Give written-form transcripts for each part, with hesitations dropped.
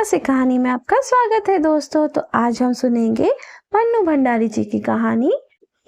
से कहानी में आपका स्वागत है दोस्तों। तो आज हम सुनेंगे मन्नू भंडारी जी की कहानी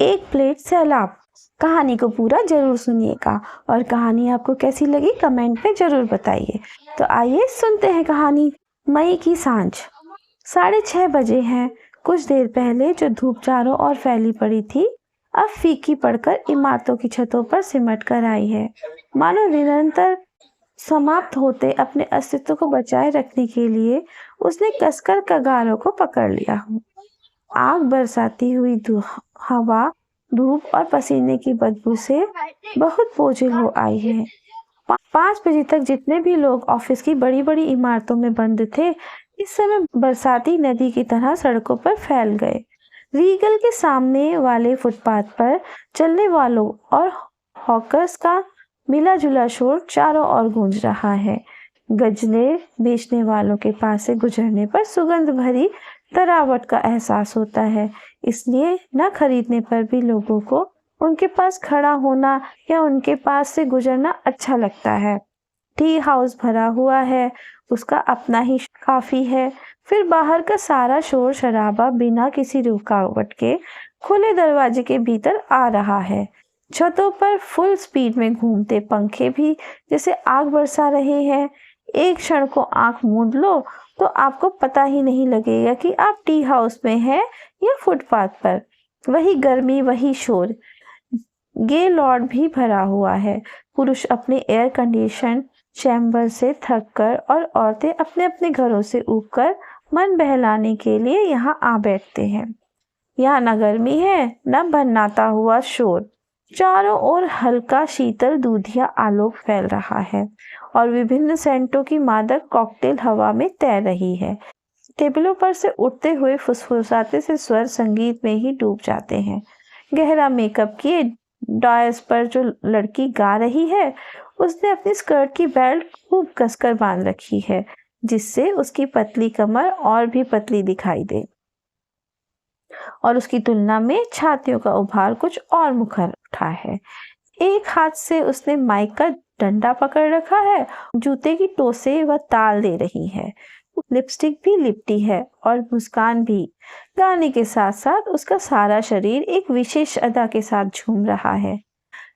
एक प्लेट सैलाब। कहानी को पूरा जरूर सुनिएगा और कहानी आपको कैसी लगी कमेंट में जरूर बताइए। तो आइए सुनते हैं कहानी। मई की सांझ 6:30 बजे हैं। कुछ देर पहले जो धूप चारों ओर फैली पड़ी थी अब फीकी पड़कर इमारतों की छतों पर सिमट कर आई है। मानो निरंतर समाप्त होते अपने अस्तित्व को बचाए रखने के लिए उसने कसकर कगारों को पकड़ लिया। आग बरसाती हुई हवा, धूप और पसीने की बदबू से बहुत बोझिल हो आई है। 5 बजे तक जितने भी लोग ऑफिस की बड़ी बड़ी इमारतों में बंद थे इस समय बरसाती नदी की तरह सड़कों पर फैल गए। रीगल के सामने वाले फुटपाथ पर चलने वालों और हॉकर्स का मिला जुला शोर चारों ओर गूंज रहा है। गजने बेचने वालों के पास से गुजरने पर सुगंध भरी तरावट का एहसास होता है, इसलिए न खरीदने पर भी लोगों को उनके पास खड़ा होना या उनके पास से गुजरना अच्छा लगता है। टी हाउस भरा हुआ है, उसका अपना ही काफी है। फिर बाहर का सारा शोर शराबा बिना किसी रुकावट के खुले दरवाजे के भीतर आ रहा है। छतों पर फुल स्पीड में घूमते पंखे भी जैसे आग बरसा रहे हैं। एक क्षण को आंख मूंद लो तो आपको पता ही नहीं लगेगा कि आप टी हाउस में हैं या फुटपाथ पर। वही गर्मी, वही शोर। गे लॉर्ड भी भरा हुआ है। पुरुष अपने एयर कंडीशन चैम्बर से थककर और औरतें अपने अपने घरों से ऊबकर मन बहलाने के लिए यहाँ आ बैठते हैं। यहाँ न गर्मी है न भन्नाता हुआ शोर। चारों ओर हल्का शीतल दूधिया आलोक फैल रहा है और विभिन्न सेंटों की मादक कॉकटेल हवा में तैर रही है। टेबलों पर से उठते हुए फुसफुसाते से स्वर संगीत में ही डूब जाते हैं। गहरा मेकअप किए डायस पर जो लड़की गा रही है उसने अपनी स्कर्ट की बेल्ट खूब कसकर बांध रखी है जिससे उसकी पतली कमर और भी पतली दिखाई दे और उसकी तुलना में छातियों का उभार कुछ और मुखर उठा है। एक हाथ से उसने माइक का डंडा पकड़ रखा है, जूते की टो से वह ताल दे रही है। लिपस्टिक भी लिपटी है और मुस्कान भी। गाने के साथ साथ उसका सारा शरीर एक विशेष अदा के साथ झूम रहा है।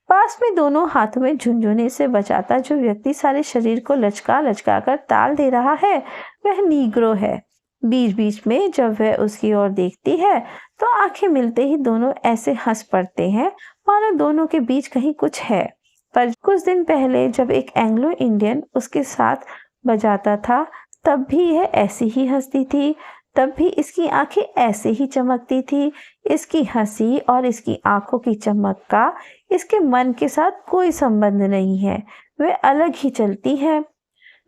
पास में दोनों हाथों में झुनझुने से बजाता जो व्यक्ति सारे शरीर को लचका लचका कर ताल दे रहा है वह नीग्रो है। बीच बीच में जब वह उसकी ओर देखती है तो आंखें मिलते ही दोनों ऐसे हंस पड़ते हैं मानो दोनों के बीच कहीं कुछ है। पर कुछ दिन पहले जब एक एंग्लो इंडियन उसके साथ बजाता था तब भी यह ऐसी ही हंसती थी, तब भी इसकी आंखें ऐसे ही चमकती थी। इसकी हंसी और इसकी आंखों की चमक का इसके मन के साथ कोई संबंध नहीं है, वे अलग ही चलती है।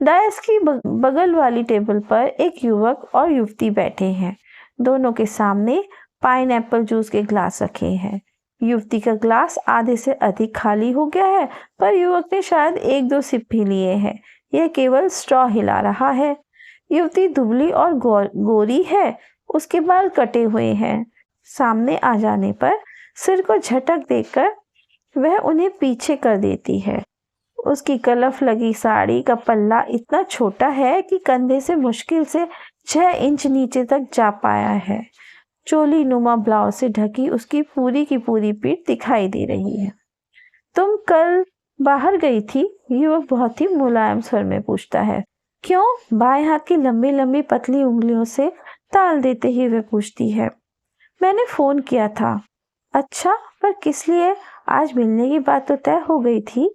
डायस की बगल वाली टेबल पर एक युवक और युवती बैठे हैं। दोनों के सामने पाइनएप्पल जूस के ग्लास रखे हैं। युवती का ग्लास आधे से अधिक खाली हो गया है पर युवक ने शायद 1-2 सिप ही लिए हैं। यह केवल स्ट्रॉ हिला रहा है। युवती दुबली और गोरी है, उसके बाल कटे हुए हैं। सामने आ जाने पर सिर को झटक देकर वह उन्हें पीछे कर देती है। उसकी कलफ लगी साड़ी का पल्ला इतना छोटा है कि कंधे से मुश्किल से 6 इंच नीचे तक जा पाया है। चोली नुमा ब्लाउज से ढकी उसकी पूरी की पूरी पीठ दिखाई दे रही है। तुम कल बाहर गई थी? युवक बहुत ही मुलायम स्वर में पूछता है। क्यों? बाएं हाथ की लंबी लंबी पतली उंगलियों से ताल देते ही वह पूछती है। मैंने फोन किया था। अच्छा, पर किस लिए? आज मिलने की बात तो तय हो गई थी।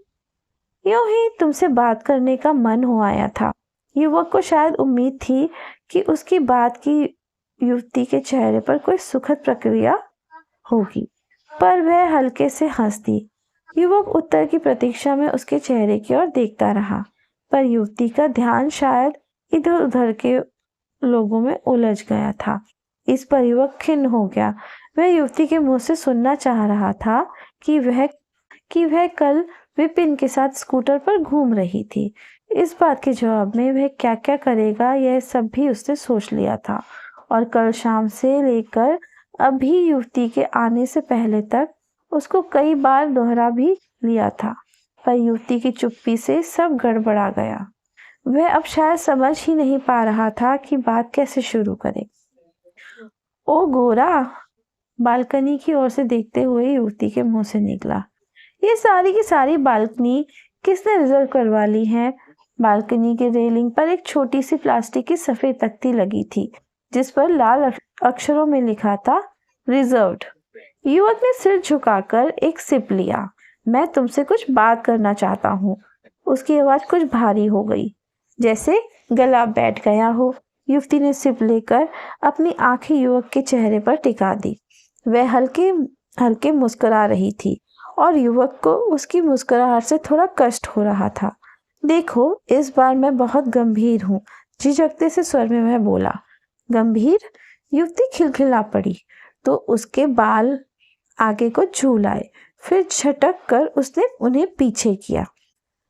यूं ही तुमसे बात करने का मन हो आया था। युवक को शायद उम्मीद थी कि उसकी बात की युवती के चेहरे पर कोई सुखद प्रक्रिया होगी, पर वह हल्के से हंस दी। युवक उत्तर की प्रतीक्षा में उसके चेहरे की ओर देखता रहा, पर युवती का ध्यान शायद इधर उधर के लोगों में उलझ गया था। इस पर युवक खिन्न हो गया। वह युवती के मुंह से सुनना चाह रहा था कि वह कल विपिन के साथ स्कूटर पर घूम रही थी। इस बात के जवाब में वह क्या क्या करेगा यह सब भी उसने सोच लिया था और कल शाम से लेकर अभी युवती के आने से पहले तक उसको कई बार दोहरा भी लिया था, पर युवती की चुप्पी से सब गड़बड़ा गया। वह अब शायद समझ ही नहीं पा रहा था कि बात कैसे शुरू करे। ओ गोरा, बालकनी की ओर से देखते हुए युवती के मुंह से निकला। ये सारी की सारी बालकनी किसने रिजर्व करवा ली है? बालकनी के रेलिंग पर एक छोटी सी प्लास्टिक की सफेद तख्ती लगी थी, जिस पर लाल अक्षरों में लिखा था रिजर्व्ड। युवक ने सिर झुकाकर एक सिप लिया। मैं तुमसे कुछ बात करना चाहता हूँ। उसकी आवाज कुछ भारी हो गई, जैसे गला बैठ गया हो। युवती ने सिप लेकर अपनी आंखें युवक के चेहरे पर टिका दी। वह हल्के हल्के मुस्कुरा रही थी और युवक को उसकी मुस्कुराहट से थोड़ा कष्ट हो रहा था। देखो, इस बार मैं बहुत गंभीर हूँ, झिझकते से स्वर में वह बोला। गंभीर? युवती खिलखिला पड़ी तो उसके बाल आगे को झूल आए। फिर झटक कर उसने उन्हें पीछे किया।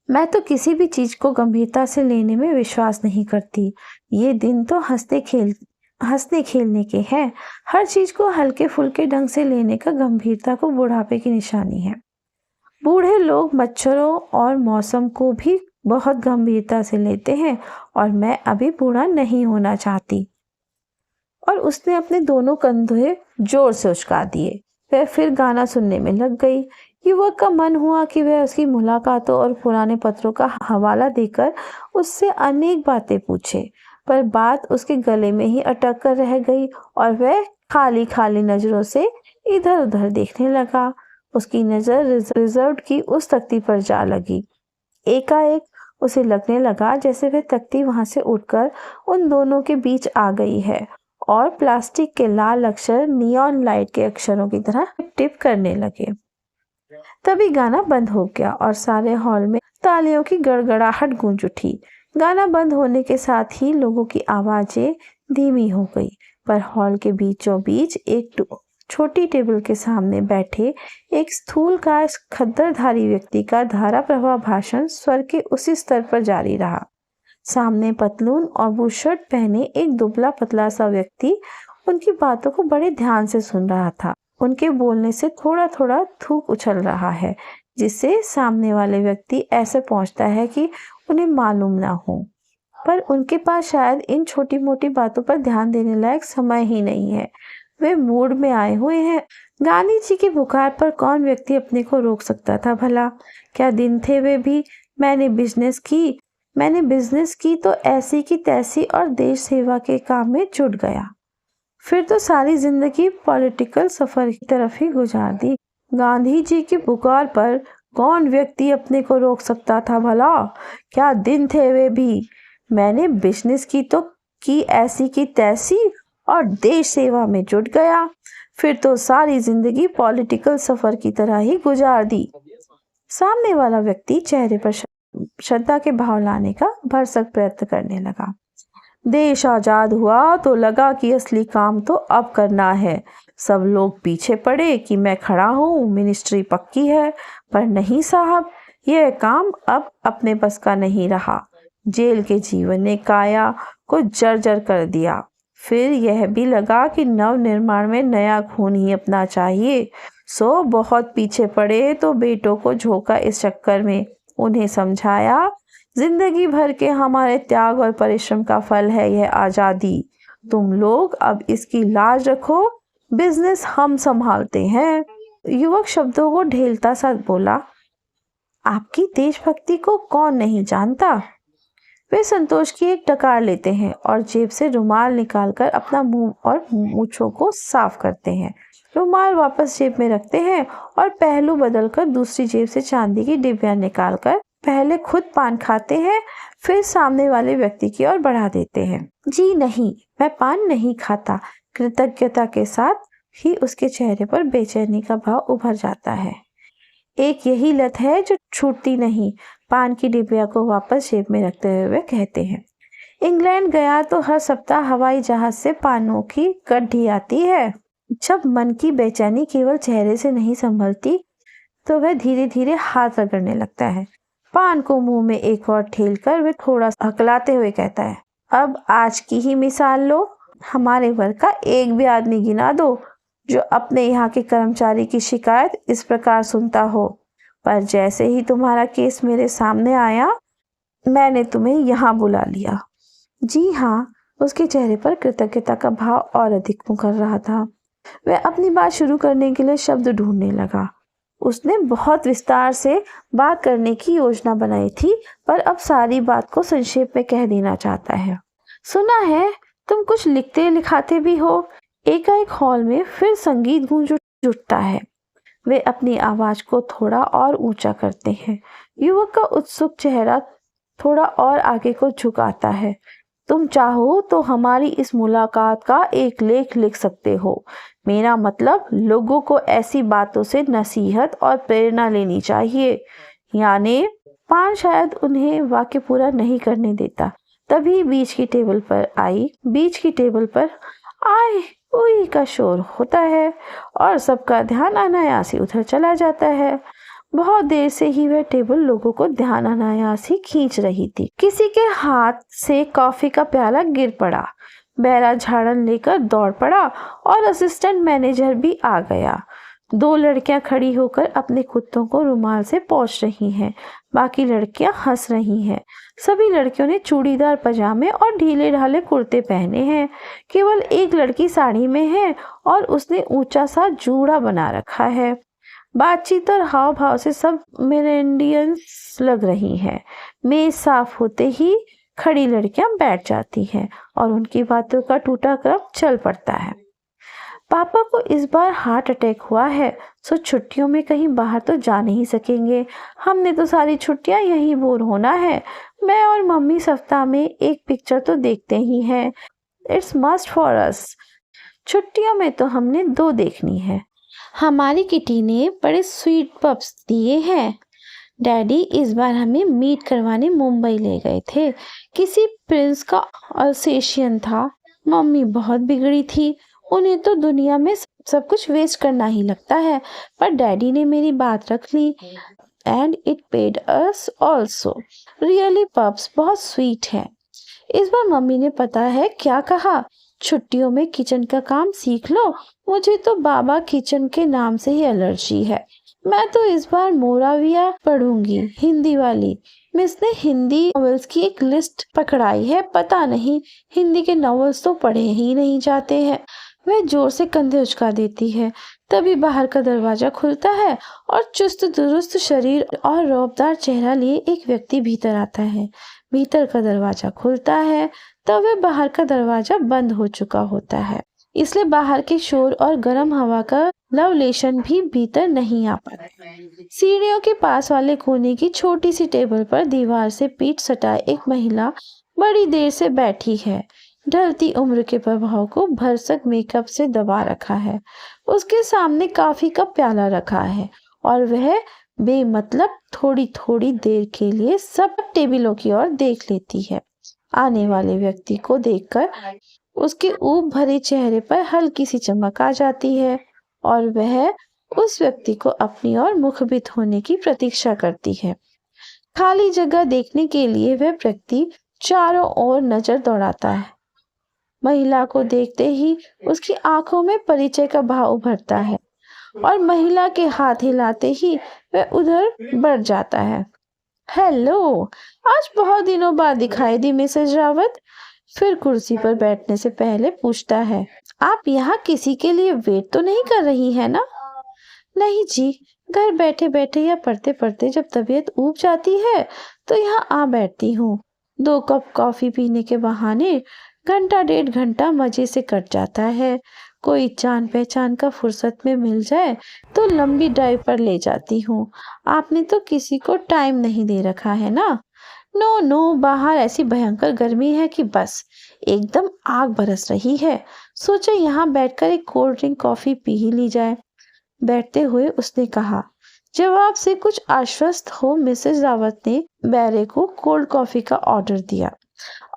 मैं तो किसी भी चीज को गंभीरता से लेने में विश्वास नहीं करती। ये दिन तो हंसने खेलने के हैं। हर चीज को हल्के फुल्के ढंग से लेने का गंभीरता को बुढ़ापे की निशानी है। बूढ़े लोग मच्छरों और मौसम को भी बहुत गंभीरता से लेते हैं और मैं अभी बूढ़ा नहीं होना चाहती। और उसने अपने दोनों कंधे जोर से उचका दिए। वह फिर गाना सुनने में लग गई। युवक का मन हुआ कि वह उसकी मुलाकातों और पुराने पत्रों का हवाला देकर उससे अनेक बातें पूछे, पर बात उसके गले में ही अटक कर रह गई और वह खाली खाली नजरों से इधर उधर देखने लगा। उसकी नजर रिजर्व की उस तख्ती पर जा लगी। एकाएक उसे लगने लगा जैसे वह तख्ती वहां से उठकर उन दोनों के बीच आ गई है और प्लास्टिक के लाल अक्षर नियॉन लाइट के अक्षरों की तरह टिप करने लगे। तभी गाना बंद हो गया और सारे हॉल में तालियों की गड़गड़ाहट गूंज उठी। गाना बंद होने के साथ ही लोगों की आवाजें धीमी हो गई, पर हॉल के बीचों बीच एक छोटी टेबल के सामने बैठे एक स्थूलकाय खद्दरधारी व्यक्ति का धारा प्रवाह भाषण स्वर के उसी स्तर पर जारी रहा। सामने पतलून और बुशर्ट पहने एक दुबला पतला सा व्यक्ति उनकी बातों को बड़े ध्यान से सुन रहा था। उनके बोलने से थोड़ा थोड़ा थूक उछल रहा है, जिससे सामने वाले व्यक्ति ऐसे पहुंचता है कि उन्हें मालूम ना हो, पर उनके पास शायद इन छोटी मोटी बातों पर ध्यान देने लायक समय ही नहीं है। वे मूड में आए हुए हैं। गांधी जी के बुखार पर कौन व्यक्ति अपने को रोक सकता था भला? क्या दिन थे वे भी। मैंने बिजनेस की तो ऐसी की तैसी और देश सेवा के काम में जुट गया। फिर तो सारी जिंदगी पॉलिटिकल सफर की तरफ ही गुजार दी। गांधी जी के बुखार पर कौन व्यक्ति अपने को रोक सकता था भला? क्या दिन थे वे भी। मैंने बिजनेस की तो की ऐसी की तैसी और देश सेवा में जुट गया। फिर तो सारी जिंदगी पॉलिटिकल सफर की तरह ही गुजार दी। सामने वाला व्यक्ति चेहरे पर श्रद्धा के भाव लाने का भरसक प्रयत्न करने लगा। देश आजाद हुआ तो लगा कि असली काम तो अब करना है। सब लोग पीछे पड़े कि मैं खड़ा हूँ, मिनिस्ट्री पक्की है, पर नहीं साहब, यह काम अब अपने बस का नहीं रहा। जेल के जीवन ने काया को जर्जर कर दिया। फिर यह भी लगा कि नव निर्माण में नया खून ही अपना चाहिए। सो बहुत पीछे पड़े तो बेटों को झोंका इस चक्कर में। उन्हें समझाया जिंदगी भर के हमारे त्याग और परिश्रम का फल है यह आजादी। तुम लोग अब इसकी लाज रखो, बिजनेस हम संभालते हैं। युवक शब्दों को ढेलता सा बोला। आपकी देशभक्ति को कौन नहीं जानता। वे संतोष की एक टकार लेते हैं और जेब से रुमाल निकालकर अपना मुंह और मूंछों को साफ करते हैं। रुमाल वापस जेब में रखते हैं और पहलू बदलकर दूसरी जेब से चांदी की डिबिया निकालकर पहले खुद पान खाते हैं, फिर सामने वाले व्यक्ति की ओर बढ़ा देते हैं। जी नहीं, मैं पान नहीं खाता। कृतज्ञता के साथ ही उसके चेहरे पर बेचैनी का भाव उभर जाता है। एक यही लत है जो छूटती नहीं। पान की डिबिया को वापस जेब में रखते हुए कहते हैं। इंग्लैंड गया तो हर सप्ताह हवाई जहाज से पानों की गड्ढी आती है। जब मन की बेचैनी केवल चेहरे से नहीं संभलती तो वह धीरे धीरे हाथ रगड़ने लगता है। पान को मुंह में एक और ठेलकर वह थोड़ा हकलाते हुए कहता है, अब आज की ही मिसाल लो। हमारे वर्ग का एक भी आदमी गिना दो जो अपने यहाँ के कर्मचारी की शिकायत इस प्रकार सुनता हो। पर जैसे ही तुम्हारा केस मेरे सामने आया, मैंने तुम्हें यहाँ बुला लिया। जी हाँ, उसके चेहरे पर कृतज्ञता का भाव और अधिक मुखर रहा था। वह अपनी बात शुरू करने के लिए शब्द ढूंढने लगा। उसने बहुत विस्तार से बात करने की योजना बनाई थी, पर अब सारी बात को संक्षेप में कह देना चाहता है। सुना है तुम कुछ लिखते लिखाते भी हो। एकाएक हॉल में फिर संगीत गूंज उठता है। वे अपनी आवाज को थोड़ा और ऊंचा करते हैं। युवक का उत्सुक चेहरा थोड़ा और आगे को झुकाता है। तुम चाहो तो हमारी इस मुलाकात का एक लेख लिख सकते हो। मेरा मतलब लोगों को ऐसी बातों से नसीहत और प्रेरणा लेनी चाहिए। यानी पान शायद उन्हें वाक्य पूरा नहीं करने देता। तभी बीच की टेबल पर आए उई का शोर होता है और सबका ध्यान अनायास ही उधर चला जाता है। बहुत देर से ही वह टेबल लोगों को ध्यान अनायास ही खींच रही थी। किसी के हाथ से कॉफी का प्याला गिर पड़ा। बैरा झाड़न लेकर दौड़ पड़ा और असिस्टेंट मैनेजर भी आ गया। 2 लड़कियां खड़ी होकर अपने कुत्तों को रुमाल से पोंछ रही हैं। बाकी लड़कियां हंस रही हैं। सभी लड़कियों ने चूड़ीदार पजामे और ढीले ढाले कुर्ते पहने हैं। केवल एक लड़की साड़ी में है और उसने ऊंचा सा जूड़ा बना रखा है। बातचीत और हाव भाव से सब मेरेंडियंस लग रही हैं। मेज साफ होते ही खड़ी लड़कियां बैठ जाती हैं और उनकी बातों का टूटा क्रम चल पड़ता है। पापा को इस बार हार्ट अटैक हुआ है, सो छुट्टियों में कहीं बाहर तो जा नहीं सकेंगे। हमने तो सारी छुट्टियां यहीं बोर होना है। मैं और मम्मी सप्ताह में एक पिक्चर तो देखते ही हैं। It's must for us. छुट्टियों में तो हमने 2 देखनी है। हमारी किटी ने बड़े स्वीट पप्स दिए हैं। डैडी इस बार हमें मीट करवाने मुंबई ले गए थे। किसी प्रिंस का अल्सेशियन था। मम्मी बहुत बिगड़ी थी। उन्हें तो दुनिया में सब कुछ वेस्ट करना ही लगता है, पर डैडी ने मेरी बात रख ली। And it paid us also. Really pups बहुत स्वीट है। इस बार मम्मी ने पता है क्या कहा, छुट्टियों में किचन का काम सीख लो। मुझे तो बाबा किचन के नाम से ही एलर्जी है। मैं तो इस बार मोराविया पढ़ूंगी, हिंदी वाली। मिस ने हिंदी नॉवेल्स की एक लिस्ट पकड़ाई है। पता नहीं हिंदी के नॉवेल्स तो पढ़े ही नहीं जाते हैं। वह जोर से कंधे उचका देती है। तभी बाहर का दरवाजा खुलता है और चुस्त दुरुस्त शरीर और रौबदार चेहरा लिए एक व्यक्ति भीतर आता है। भीतर का दरवाजा खुलता है तब वह बाहर का दरवाजा बंद हो चुका होता है, इसलिए बाहर के शोर और गर्म हवा का लवलेशन भी भीतर नहीं आ पाता। सीढ़ियों के पास वाले कोने की छोटी सी टेबल पर दीवार से पीठ सटाए एक महिला बड़ी देर से बैठी है। ढलती उम्र के प्रभाव को भरसक मेकअप से दबा रखा है। उसके सामने कॉफी का प्याला रखा है और वह बेमतलब थोड़ी थोड़ी देर के लिए सब टेबलों की ओर देख लेती है। आने वाले व्यक्ति को देखकर उसके ऊब भरे चेहरे पर हल्की सी चमक आ जाती है और वह उस व्यक्ति को अपनी ओर मुखबित होने की प्रतीक्षा करती है। खाली जगह देखने के लिए वह व्यक्ति चारों ओर नजर दौड़ाता है। महिला को देखते ही उसकी आंखों में परिचय का भाव उभरता है और महिला के हाथ हिलाते ही वह उधर बढ़ जाता है। हेलो, आज बहुत दिनों बाद दिखाई दी मिसेज रावत। फिर कुर्सी पर बैठने से पहले पूछता है, आप यहाँ किसी के लिए वेट तो नहीं कर रही है ना? नहीं जी, घर बैठे बैठे या पढ़ते पढ़ते जब तबीयत ऊब जाती है तो यहाँ आ बैठती हूँ। 2 कप कॉफी पीने के बहाने घंटा 1.5 घंटा मजे से कट जाता है। कोई जान पहचान का फुर्सत में मिल जाए तो लंबी ड्राइव पर ले जाती हूँ। आपने तो किसी को टाइम नहीं दे रखा है ना? नो, बाहर ऐसी भयंकर गर्मी है कि बस एकदम आग बरस रही है। सोचा यहाँ बैठकर एक कोल्ड ड्रिंक कॉफी पी ही ली जाए। बैठते हुए उसने कहा। जवाब से कुछ आश्वस्त हो मिसेज रावत ने बैरे को कोल्ड कॉफी का ऑर्डर दिया।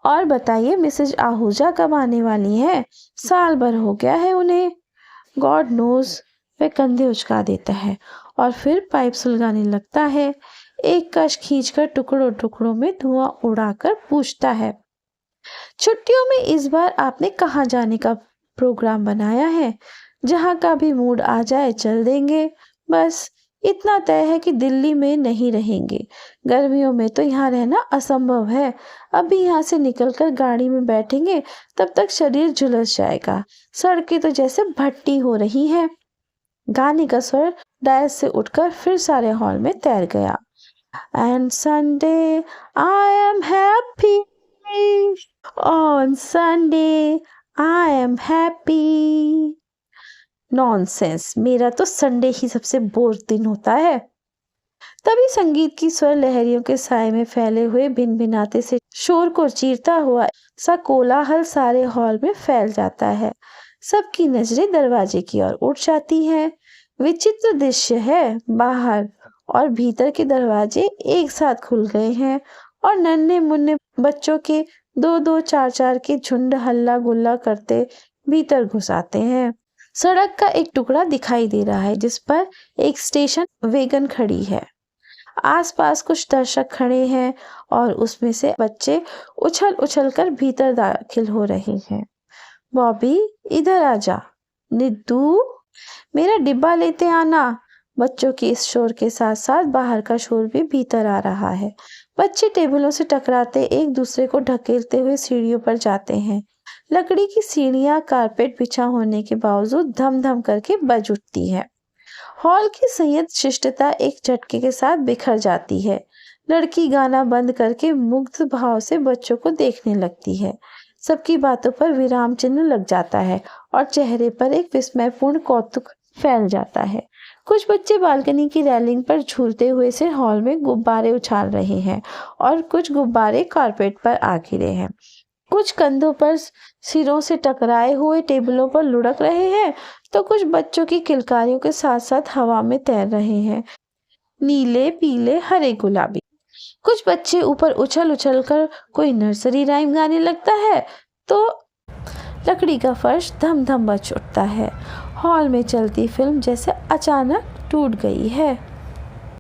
और बताइए मिसेज आहूजा कब आने वाली है? साल भर हो गया है उन्हें। God knows. वह कंधे उचका देता है और फिर पाइप सुलगाने लगता है। एक कश खींचकर टुकड़ों टुकड़ों में धुआं उड़ाकर पूछता है, छुट्टियों में इस बार आपने कहाँ जाने का प्रोग्राम बनाया है? जहाँ का भी मूड आ जाए चल देंगे। बस इतना तय है कि दिल्ली में नहीं रहेंगे। गर्मियों में तो यहाँ रहना असंभव है। अभी यहाँ से निकलकर गाड़ी में बैठेंगे तब तक शरीर झुलस जाएगा। सड़कें तो जैसे भट्टी हो रही हैं। गाने का स्वर डायस से उठकर फिर सारे हॉल में तैर गया। And Sunday I am happy. On Sunday I am happy. Nonsense, मेरा तो संडे ही सबसे बोर दिन होता है। तभी संगीत की स्वर लहरियों के साए में फैले हुए भिनभिनाते से शोर को चीरता हुआ सा कोलाहल सारे हॉल में फैल जाता है। सबकी नजरें दरवाजे की ओर उठ जाती हैं। विचित्र दृश्य है। बाहर और भीतर के दरवाजे एक साथ खुल गए हैं और नन्हे मुन्ने बच्चों के 2-2 4-4 के झुंड हल्ला गुल्ला करते भीतर घुस आते हैं। सड़क का एक टुकड़ा दिखाई दे रहा है जिस पर एक स्टेशन वैगन खड़ी है। आसपास कुछ दर्शक खड़े हैं और उसमें से बच्चे उछल उछल कर भीतर दाखिल हो रहे हैं। बॉबी, इधर आजा। निद्दू, मेरा डिब्बा लेते आना। बच्चों के इस शोर के साथ साथ बाहर का शोर भी भीतर आ रहा है। बच्चे टेबलों से टकराते एक दूसरे को ढकेलते हुए सीढ़ियों पर जाते हैं। लकड़ी की सीढ़ियां कारपेट बिछा होने के बावजूद धम धम करके बज उठती है। हॉल की संयत शिष्टता एक झटके के साथ बिखर जाती है। लड़की गाना बंद करके मुग्ध भाव से बच्चों को देखने लगती है। सबकी बातों पर विराम चिन्ह लग जाता है और चेहरे पर एक विस्मयपूर्ण कौतुक फैल जाता है। कुछ बच्चे बालकनी की रेलिंग पर झूलते हुए से हॉल में गुब्बारे उछाल रहे हैं और कुछ गुब्बारे कारपेट पर आ गिरे हैं। कुछ कंधों पर सिरों से टकराए हुए टेबलों पर लुढ़क रहे हैं तो कुछ बच्चों की किलकारियों के साथ साथ हवा में तैर रहे हैं। नीले, पीले, हरे, गुलाबी। कुछ बच्चे ऊपर उछल उछल कर कोई नर्सरी राइम गाने लगता है तो लकड़ी का फर्श धम धम बज उठता है। हॉल में चलती फिल्म जैसे अचानक टूट गई है।